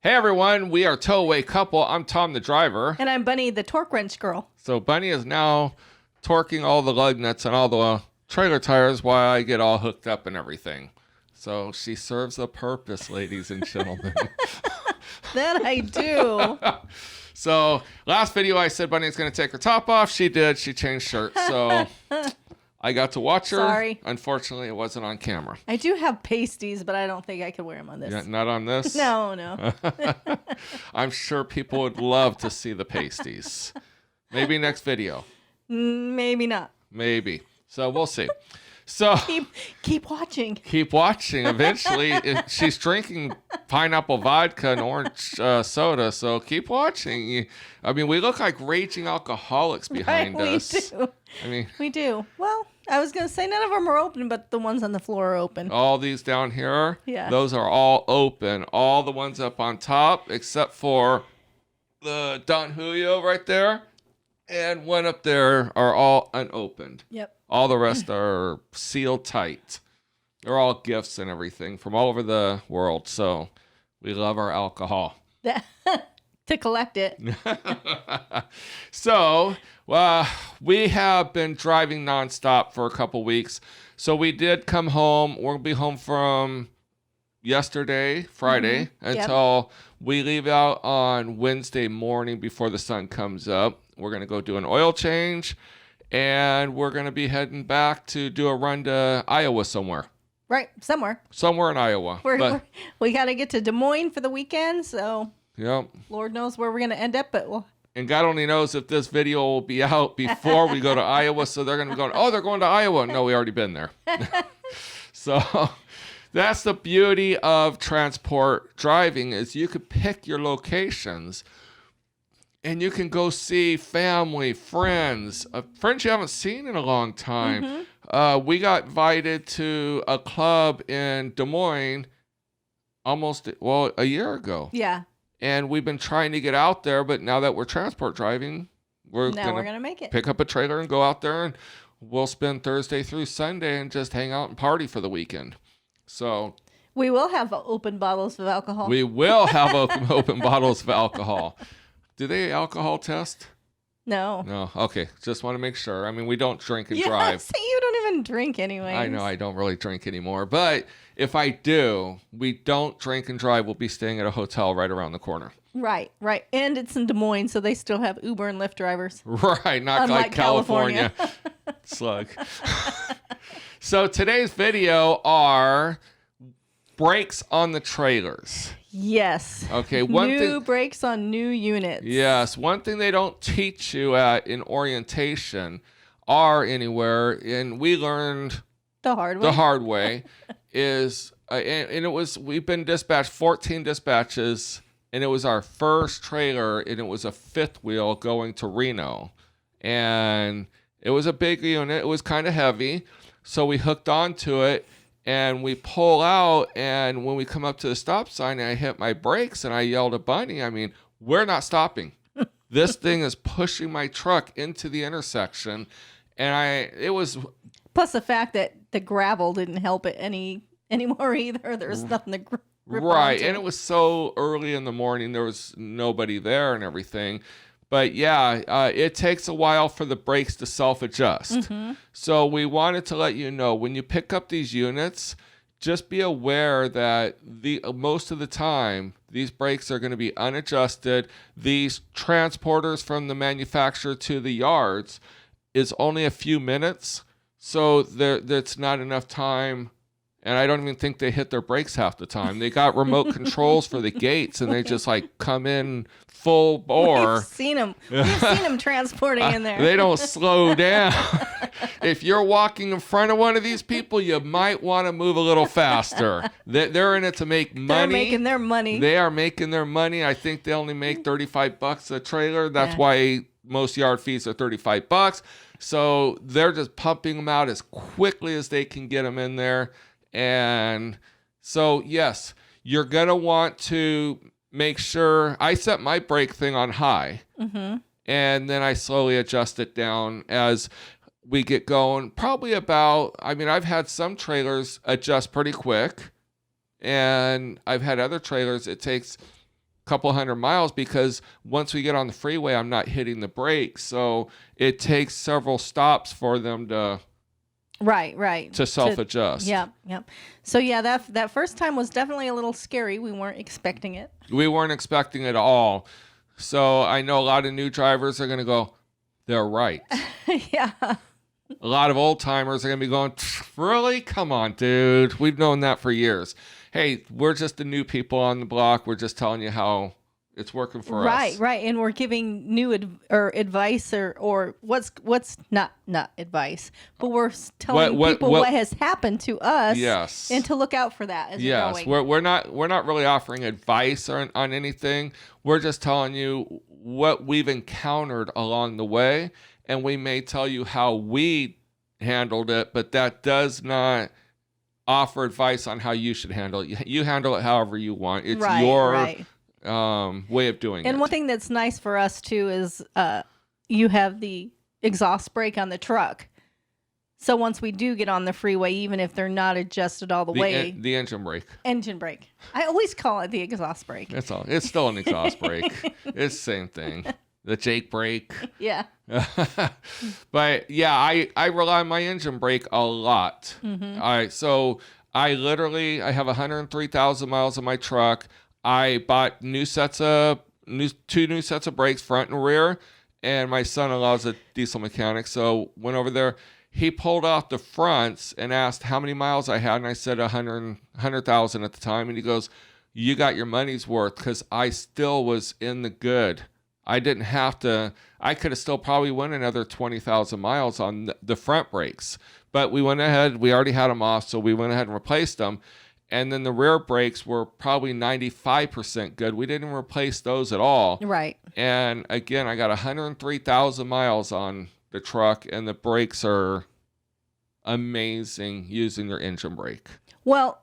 Hey everyone, we are TowawayCouple. I'm Tom the driver. And I'm Bunny the torque wrench girl. So Bunny is now torquing all the lug nuts and all the trailer tires while I get all hooked up and everything. So she serves a purpose, ladies and gentlemen. That I do. So last video I said Bunny's going to take her top off. She did. She changed shirts. So I got to watch her. Sorry. Unfortunately, it wasn't on camera. I do have pasties, but I don't think I can wear them on this. Yeah, not on this? No. I'm sure people would love to see the pasties. Maybe next video. Maybe not. Maybe. So we'll see. So keep watching. Keep watching. Eventually, she's drinking pineapple vodka and orange soda. So keep watching. I mean, we look like raging alcoholics behind us. We do. I mean, we do. Well, I was going to say none of them are open, but the ones on the floor are open. All these down here, yeah, those are all open. All the ones up on top, except for the Don Julio right there, and one up there are all unopened. Yep. All the rest are sealed tight. They're all gifts and everything from all over the world. So we love our alcohol. To collect it. So we have been driving nonstop for a couple weeks. So we did come home. We'll be home from yesterday, Friday, until we leave out on Wednesday morning before the sun comes up. We're going to go do an oil change. And we're going to be heading back to do a run to Iowa somewhere. Right, somewhere. Somewhere in Iowa. We got to get to Des Moines for the weekend, so yep. Lord knows where we're going to end up, but and God only knows if this video will be out before we go to Iowa, so they're going to be going, oh, they're going to Iowa. No, we already been there. So that's the beauty of transport driving is you could pick your locations. And you can go see family, friends you haven't seen in a long time. We got invited to a club in Des Moines a year ago. Yeah. And we've been trying to get out there, but now that we're transport driving, we're going to make it. Pick up a trailer and go out there, and we'll spend Thursday through Sunday and just hang out and party for the weekend. So we will have open bottles of alcohol. We will have open bottles of alcohol. Do they alcohol test? No. No. Okay. Just want to make sure. I mean, we don't drink and drive. See, you don't even drink anyway. I know I don't really drink anymore. But if I do, we don't drink and drive. We'll be staying at a hotel right around the corner. Right. And it's in Des Moines, so they still have Uber and Lyft drivers. Right. Not like California. Slug. So today's video are brakes on the trailers. Yes. Okay. New brakes on new units. Yes. One thing they don't teach you in orientation or anywhere, and we learned the hard way, is, we've been dispatched 14 dispatches, and it was our first trailer, and it was a fifth wheel going to Reno. And it was a big unit. It was kind of heavy. So we hooked onto it. And we pull out, and when we come up to the stop sign, I hit my brakes, and I yelled at Bunny, I mean, we're not stopping. This thing is pushing my truck into the intersection, and it was... Plus the fact that the gravel didn't help it anymore either. There was nothing to grip Right, onto. And it was so early in the morning, there was nobody there and everything. But yeah, it takes a while for the brakes to self-adjust. So we wanted to let you know, when you pick up these units, just be aware that most of the time, these brakes are going to be unadjusted. These transporters from the manufacturer to the yards is only a few minutes. So that's not enough time. And I don't even think they hit their brakes half the time. They got remote controls for the gates, and they just come in full bore. We've seen them transporting in there. They don't slow down. If you're walking in front of one of these people, you might want to move a little faster. They're in it to make money. They're making their money. They are making their money. I think they only make $35 a trailer. That's why most yard fees are $35. So they're just pumping them out as quickly as they can get them in there. And so, yes, you're going to want to make sure. I set my brake thing on high, and then I slowly adjust it down as we get going. Probably I've had some trailers adjust pretty quick, and I've had other trailers, it takes couple hundred miles because once we get on the freeway, I'm not hitting the brakes. So it takes several stops for them to right to self-adjust. Yep. So yeah, that first time was definitely a little scary. We weren't expecting it. We weren't expecting it at all. So I know a lot of new drivers are going to go, they're right. Yeah. A lot of old timers are going to be going, really? Come on, dude. We've known that for years. Hey, we're just the new people on the block. We're just telling you how it's working for us. Right. And we're giving new advice or what's not advice, but we're telling people what has happened to us. Yes. And to look out for that as you're going. We're not really offering advice on anything. We're just telling you what we've encountered along the way, and we may tell you how we handled it, but that does not offer advice on how you should handle it. You handle it however you want. It's your way of doing it. And one thing that's nice for us too is you have the exhaust brake on the truck. So once we do get on the freeway, even if they're not adjusted all the way, the engine brake. Engine brake. I always call it the exhaust brake. That's all. It's still an exhaust brake. It's the same thing. The Jake brake. Yeah. But yeah, I rely on my engine brake a lot. Mm-hmm. All right, so I have 103,000 miles on my truck. I bought two new sets of brakes, front and rear, and my son-in-law is a diesel mechanic, so went over there. He pulled off the fronts and asked how many miles I had, and I said 100,000 at the time, and he goes, "You got your money's worth," because I still was in the good. I didn't have to. I could have still probably went another 20,000 miles on the front brakes, but we went ahead. We already had them off, so we went ahead and replaced them. And then the rear brakes were probably 95% good. We didn't replace those at all. Right. And again, I got 103,000 miles on the truck, and the brakes are amazing using their engine brake. Well,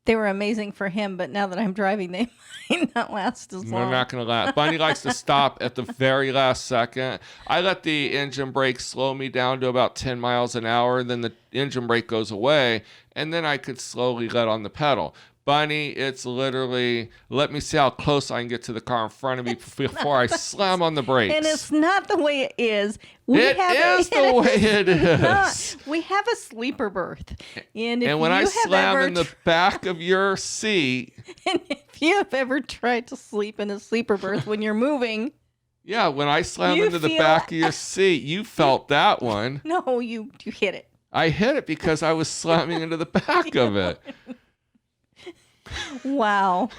they were amazing for him, but now that I'm driving, they might not last as long. They're not going to last. Bunny likes to stop at the very last second. I let the engine brake slow me down to about 10 miles an hour, and then the engine brake goes away, and then I could slowly let on the pedal. Bunny, it's literally, let me see how close I can get to the car in front of me before I slam on the brakes. And it's not the way it is. It is the way it is. We have a sleeper berth. And when I slam in the back of your seat. And if you have ever tried to sleep in a sleeper berth when you're moving. Yeah, when I slam into the back of your seat, you felt that one. No, you hit it. I hit it because I was slamming into the back of it. Wow.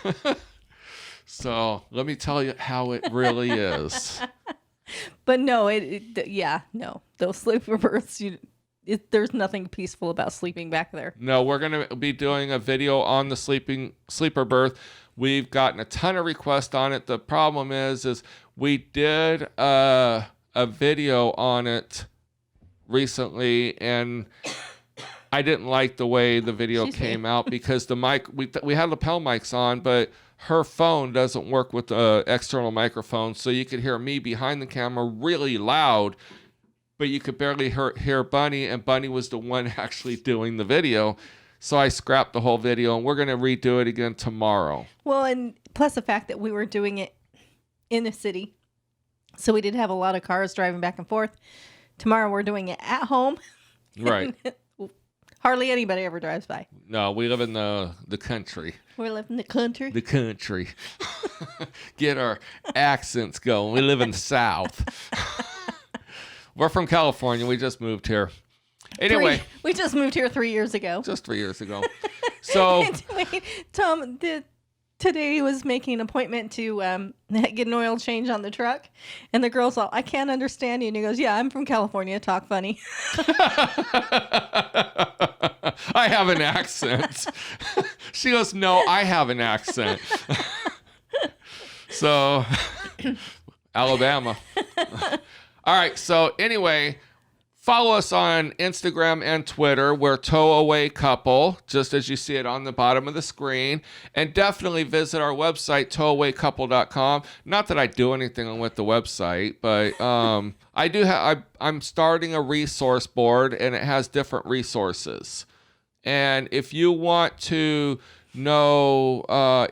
So let me tell you how it really is. But no, no. Those sleeper berths, there's nothing peaceful about sleeping back there. No, we're going to be doing a video on the sleeper berth. We've gotten a ton of requests on it. The problem is we did a video on it recently, and I didn't like the way the video came out because the mic, we had lapel mics on, but her phone doesn't work with the external microphone, so you could hear me behind the camera really loud, but you could barely hear Bunny, and Bunny was the one actually doing the video. So I scrapped the whole video, and we're going to redo it again tomorrow. Well, and plus the fact that we were doing it in the city, so we did have a lot of cars driving back and forth. Tomorrow we're doing it at home. Right. Hardly anybody ever drives by. No, we live in the country. We live in the country. The country. Get our accents going. We live in the South. We're from California. We just moved here. Anyway. We just moved here 3 years ago. Just 3 years ago. So. Wait, Tom, today he was making an appointment to get an oil change on the truck. And the girl's all, I can't understand you. And he goes, yeah, I'm from California. Talk funny. I have an accent. She goes, no, I have an accent. So, Alabama. All right. So anyway, follow us on Instagram and Twitter. We're TowawayCouple, just as you see it on the bottom of the screen. And definitely visit our website, TowawayCouple.com. Not that I do anything with the website, but I'm starting a resource board, and it has different resources. And if you want to know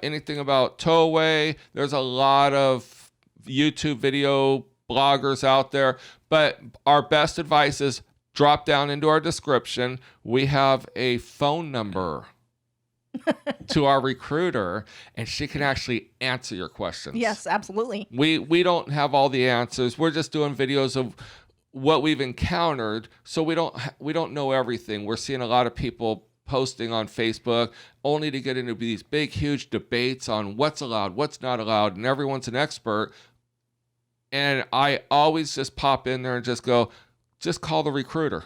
anything about Towaway, there's a lot of YouTube video bloggers out there. But our best advice is drop down into our description. We have a phone number to our recruiter, and she can actually answer your questions. Yes, absolutely. We don't have all the answers. We're just doing videos of what we've encountered, so we don't know everything. We're seeing a lot of people posting on Facebook only to get into these big, huge debates on what's allowed, what's not allowed, and everyone's an expert. And I always just pop in there and just go, just call the recruiter.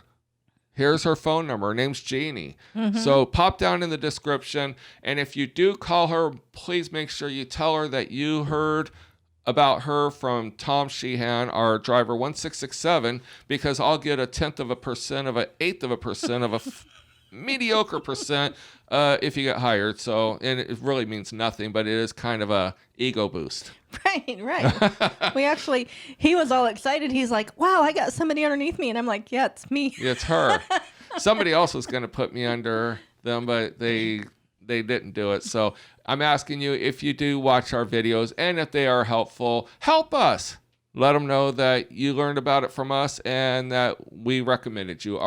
Here's her phone number. Her name's Jeannie. Mm-hmm. So pop down in the description. And if you do call her, please make sure you tell her that you heard about her from Tom Sheehan, our driver 1667, because I'll get 1/10 of a percent of 1/8 of a percent of a mediocre percent if you get hired. So, and it really means nothing, but it is kind of a ego boost. Right. He was all excited. He's like, wow, I got somebody underneath me. And I'm like, yeah, it's me. It's her. Somebody else was going to put me under them, but they didn't do it. So I'm asking you, if you do watch our videos and if they are helpful, help us. Let them know that you learned about it from us and that we recommended you.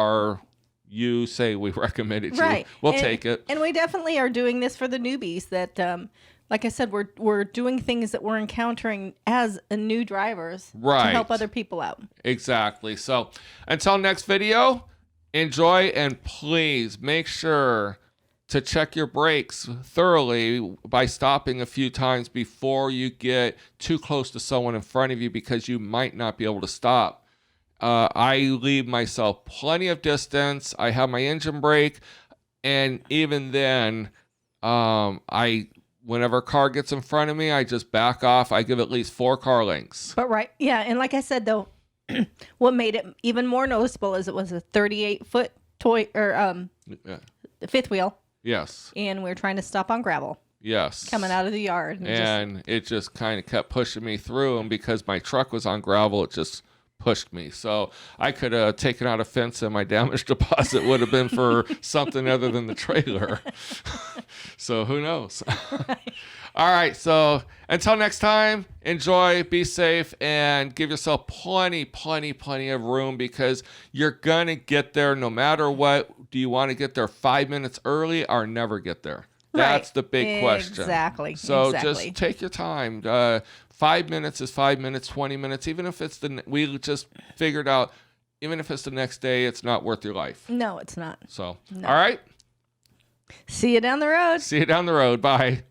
You say we recommended you. Right. We'll take it. And we definitely are doing this for the newbies that, like I said, we're doing things that we're encountering as new drivers to help other people out. Exactly. So until next video, enjoy, and please make sure to check your brakes thoroughly by stopping a few times before you get too close to someone in front of you, because you might not be able to stop. I leave myself plenty of distance. I have my engine brake, and even then, whenever a car gets in front of me, I just back off. I give at least 4 car lengths. But right, yeah, and like I said though, what made it even more noticeable is it was a 38-foot fifth wheel. Yes. And we were trying to stop on gravel. Yes. Coming out of the yard. And it just kind of kept pushing me through, and because my truck was on gravel, it just pushed me. So I could have taken out a fence, and my damage deposit would have been for something other than the trailer. So who knows? Right. All right. So until next time, enjoy, be safe, and give yourself plenty of room, because you're going to get there no matter what. Do you want to get there 5 minutes early or never get there? That's the big question. Exactly. So just take your time. 5 minutes is 5 minutes, 20 minutes. Even if it's we just figured out, even if it's the next day, it's not worth your life. No, it's not. So, No. All right. See you down the road. See you down the road. Bye.